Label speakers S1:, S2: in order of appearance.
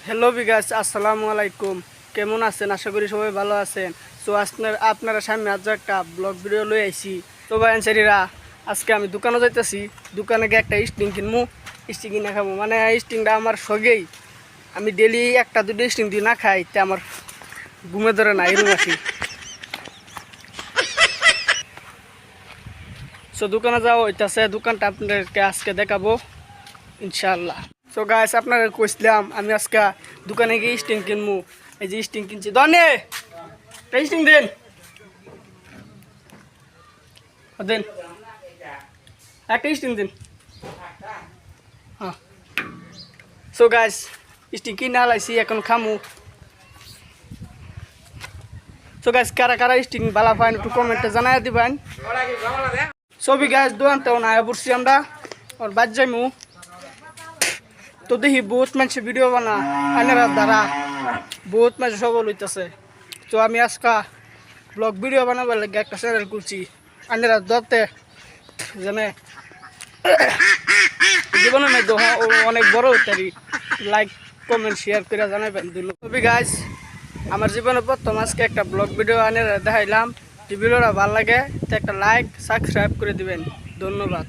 S1: Hello বিগাস, আসসালামু আলাইকুম। কেমন আছেন? আশা করি সবাই ভালো আছেন। তো আপনারা সামনে আজ একটা ব্লগ ভিডিও লই আইছি। তো ভাই আনসারিরা, আজকে আমি দোকানে যাইতেছি। দোকানে গিয়ে একটা স্টিং কিনবো, স্টিং কিনে খাবো। মানে স্টিংটা আমার সগেই, আমি ডেলি একটা দুটো স্টিং দিয়ে না খাই, তে আমার ঘুমে ধরে না, এরকম আছি। সো দোকানে যাওয়া হইতেছে, দোকানটা আপনাদেরকে আজকে দেখাবো ইনশাআল্লাহ। সো গাইস, আপনারা কইছিলাম আমি আজকে দোকানে গিয়ে স্টিং কিনবো। এই যে স্টিং কিনছি, দনে স্টিং দেন দেন, একটা স্টিং দিন। হ্যাঁ, সো গাইস, স্টিং কিনে আলাইছি, এখন খামু। সো গাইস, কারা কারা স্টিং বালা পাইন একটু কমেন্টে জানাই দিবেন। সবই গাইস দোকান তো না পড়ছি আমরা, আর বাদ যাইমু। তো দেখি বহুত মানুষ ভিডিও বানা আনের দ্বারা, বহুত মানুষ সবল হইতেছে। তো আমি আজকা ব্লগ ভিডিও বানাবার লাগে একটা চ্যানেল করছি আনের দতে, জানে জীবনে অনেক বড় হইতারি। লাইক কমেন্ট শেয়ার করে জানাবেন। তবে গাইস, আমার জীবনে প্রথম আজকে একটা ব্লগ ভিডিও আনের দেখাইলাম। যদি ভিডিওটা ভালো লাগে তো একটা লাইক সাবস্ক্রাইব করে দিবেন। ধন্যবাদ।